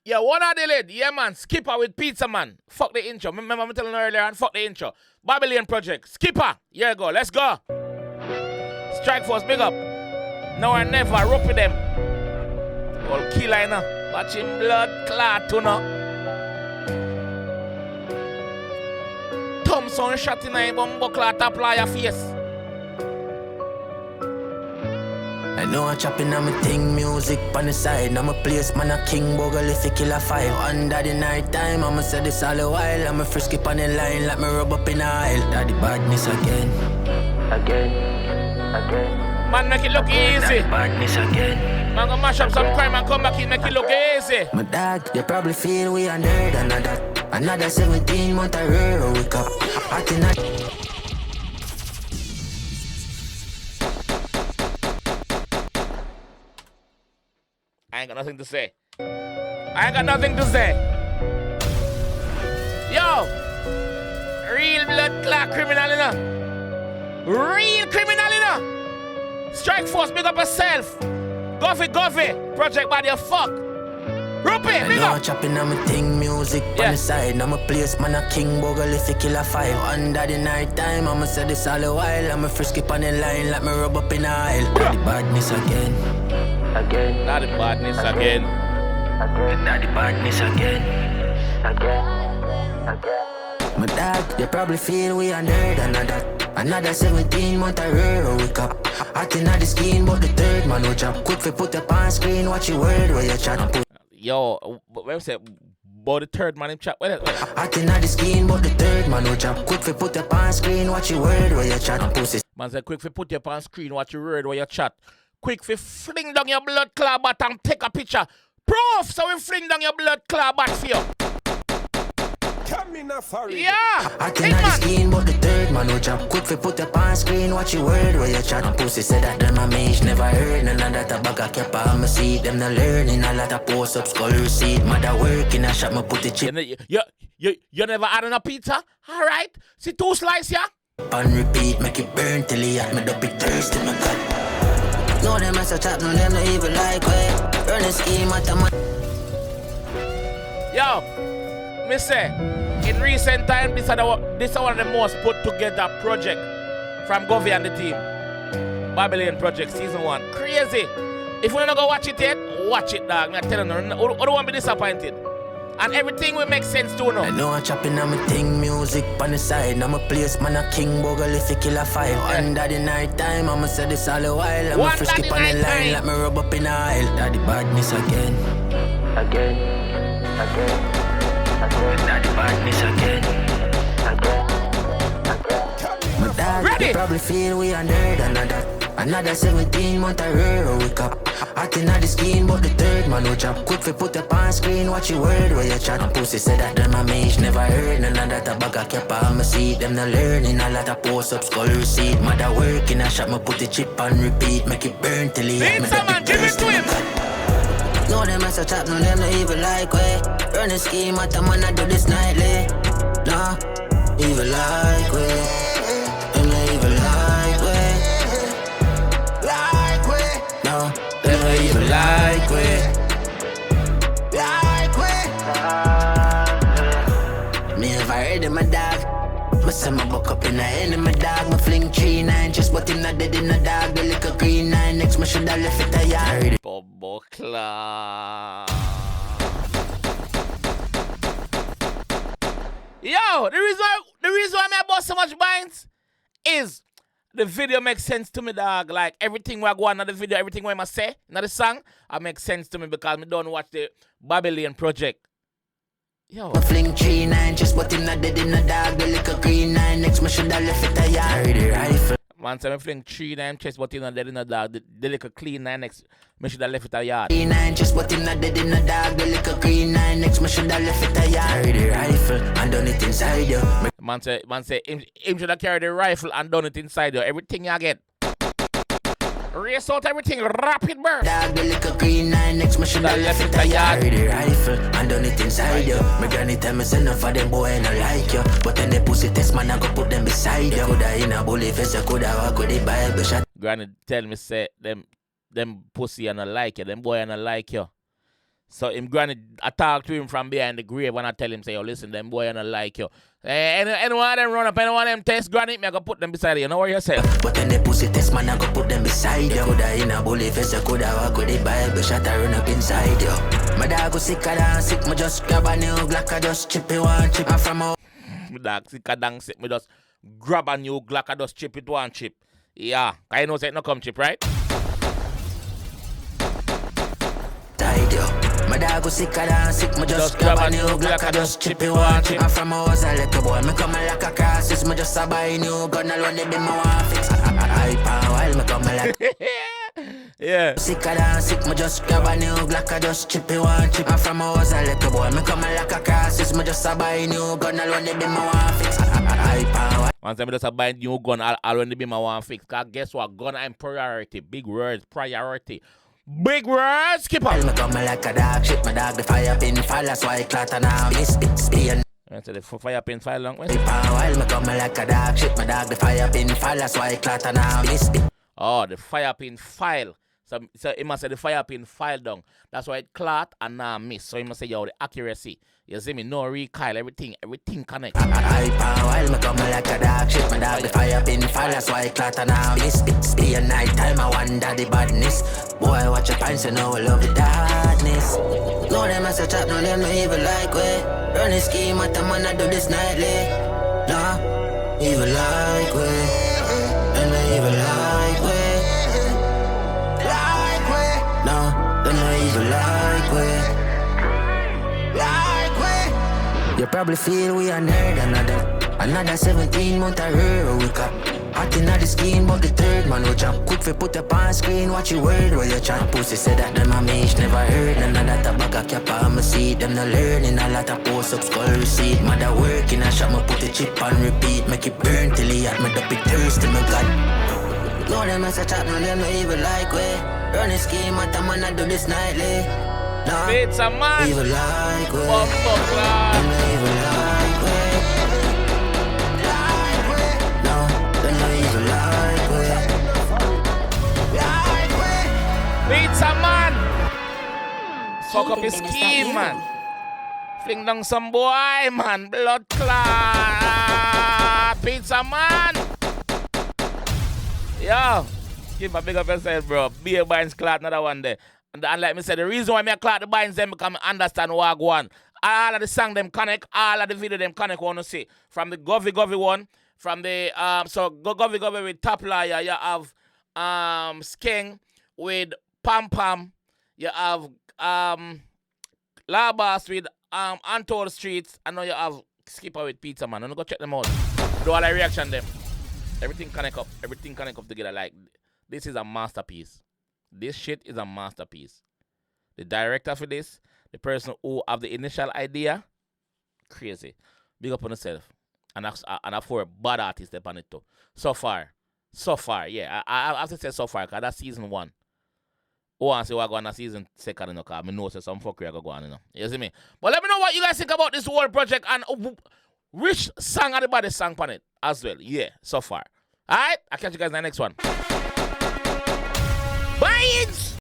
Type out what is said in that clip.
Yeah, one of the lead. Yeah, man. Skippa with Pizzaman. Fuck the intro. Remember me telling you earlier and fuck the intro. Babylon Project. Skippa. Here you go. Let's go. Strike Force, big up. Now or never. Rope with them. Old killer, you know. Watching blood clot, you know. Thompson shot in a bumbo clot apply your face. I know I'm chopping on my thing, music on the side. I'm a place, man, a king, bogle if you kill a five. Under the night time, I'ma say this all a while. I'm a frisky on the line, like me rub up in the aisle. Daddy badness again. Man, make it look easy. Badness again. Man, go mash up some crime and come back in, make it look easy. My dog, you probably feel we under another 17 month a rear wake up. I cannot. I ain't got nothing to say. Yo! Real blood clot criminal, you know? Real criminal, you know? Strike Force, big up yourself. Goffy. Project body of fuck. Rupe, big I know up. I'm chopping on my thing, music on the side. I'm a place, man, a king, bogle if you kill a five. Under the night time, I'ma say this all a while. I'm a frisky on the line, like me rub up in the aisle. Daddy badness again. Daddy badness again. Daddy badness again. My dog, you probably feel we under another 17 month a rear wake up. Hot inna the skin, but the third man will chop. Quick fi put up on screen, watch your word where you chat. Yo, what was it? But the third man in chat. Hot inna the skin, but the third man will chop. Quick fi put up on screen, watch your word where you chat. Pussy. Man said, quick fi put you up on screen, watch your word where you chat. Quick fi fling down your blood clot bat and take a picture. Proof, so we fling down your blood clot bat for you. Yeah, I cannot the skin, but the third man will chop. Quick fi put up on screen, watch your word where you chat. Pussy said that them a mage never heard. None of that a bag of kept on my seat. Them not learning a lot of post up skull receipt. Mother working a shop, me put the chip. You never had a pizza? Alright, see 2 slices, yeah? On repeat, make it burn till he at me up it thirsty, my God. No them as a chap, no them no even like way. Run a scheme at the man. Yo, me say, in recent time, this is one of the most put together project from Govy and the team. Babylon Project Season 1. Crazy. If you wanna go watch it yet, watch it, dog. I'm telling you, I don't want to be disappointed. And everything will make sense too now. I know I'm chopping on my thing, music on the side. I'm a place, man, a king, bogle if you kill a five. Under the night time, I'ma say this all a while. I'm a frisky on the line, let me rub up in the aisle. Daddy badness again. Daddy badness again. My dad, you probably feel we under another 17 month a rear wake up. Hot inna the skin, but the third man will chop. Quick fi put up on screen, watch your word where you chat. Pussy said that them a mage never heard. None of that a bag of kept on my seat. Them not learning a lot of post up skull receipt. Mother work in a shop, me put the chip on repeat. Make it burn till he hit me. Pizzaman, give it to him. No them as a chap, no them no even like way. Run a scheme at the man I do this nightly. Nah, even like way. Them no even like way. Like way. No, them no even like way. Like way. Me have heard of my dog. Me say my buck up in the end of my dog. Me fling 3-9 just but him not dead in the dog. The little green 9 next me shoulda left it a yard. Bobo Clark. Yo, the reason why I bought so much binds is the video makes sense to me, dog. Like everything where I go on the video, everything where I say, not the song, it makes sense to me because I don't watch the Babylon Project. Yo. I fling 3-9 just but him not dead in the dog. The little green 9 next me shoulda left it a yard. The rifle. Man, so I fling 3-9 chest but him not dead in the dog. The little clean 9 next me shoulda left it a yard. 3-9 just but him not dead in the dog. The little green 9 next me shoulda left it a yard. The rifle and done it inside you. Man say him shoulda carry the rifle and done it inside you. Everything you get. Race out everything, rapid burst. Dog, the little green 9 next me shoulda left it a yard. The rifle and done it inside you. My granny tell me say enough of them boy ain't like you. But then they pussy test man I go put them beside you. Coulda in a bully face, you coulda walk with the Bible shot. Granny tell me say them pussy and I like you, them boy and I like you. So him granny, I talk to him from behind the grave and I tell him, say, yo, listen, them boy, I don't like you. Anyone of them run up, anyone of them test granny, me I go put them beside you. You know what you say? But when they pussy test, man, I go put them beside you. Coulda in a bully face, you coulda walk with the Bible, shot a run up inside you. My dog go sicker than sick, me just grab a new Glock, I just chip it one chip. I'm from out. My dog sicker than sick, me just grab a new Glock, I just chip it one chip. Yeah, I know say it no come chip, right? My dog go sicker than sick, me just grab a new Glock, I just chip it one chip. I'm from a house, a little boy, me come like a crisis, me just a buy new gun, all when they be my one fix. I power while me come like yeah. Sicker than sick, me just grab a new Glock, I just chip it one chip. I'm from a house, a little boy, me come like a crisis, me just a buy new gun, all when they be my one fix. I power. Once I just a buy new gun, all when they be my one fix. Cause guess what? Gun and priority, big words, priority. Big words, Skippa. Me come like a dog shit, my dog the fire pin fall, that's why I clatter now. Miss it, so the fire pin file long way. While me come like a dog shit, my dog the fire pin fall, that's why I clatter now. Miss it. Oh, the fire pin file. So he must say the fire pin file down. That's why it clot and now miss. So he must say, yo, the accuracy. You see me? No recoil, everything connect. I while me come like a dog shit, my dog the fire pin fall, that's why I clatter now. Miss it. Be a night time, I wonder the badness. Boy, watch your pants, you know I love the darkness. No, them as a chat, no, them no evil like way. Run a scheme, at the man, I do this nightly. No, evil like way. And no evil like way. Like way. No, them no evil like way. You probably feel we are nerd another 17 month I wake up. Hot in the skin, but the third man will jump. Quick for put up on screen, watch your word while you chat. Pussy said that them a mish never heard. None of that a bag of cap on my seat. Them no learning a lot of post up skull receipt. Mother work in a shop, me put the chip on repeat. Make it burn till he at me up it thirsty, me God. No them as a chat, no them no evil like way. Run a scheme, at the man I do this nightly. No, Pizzaman. Evil like way. Bumbo Evil like way. Like way. No, they're no evil like way. Like way. Pizzaman. Fuck up his scheme, man. Fling down some boy, man. Blood clot. Pizzaman. Yo. Keep a big up yourself, bro. Beer binds clot, another one there. And like me said, the reason why me clock the binds them because I understand what I go on. All of the song them connect, all of the video them connect, want to see. From the Govy one, from the so Govy with Top Liar, you have Skeng with Pam Pam, you have Labas with Untold Streets, and now you have Skippa with Pizzaman. I'm go check them out. Do all the reaction them. Everything connect up together. Like this is a masterpiece. This shit is a masterpiece. The director for this, the person who have the initial idea, crazy. Big up on yourself. And I for a bad artist on it too. So far, yeah. I have to say so far, because that's season 1. Who wants to go on a season 2, you know, because I know some fuckery I go on, you know. You see me? But let me know what you guys think about this whole project and which song everybody sang on it as well. Yeah, so far. Alright, I'll catch you guys in the next one.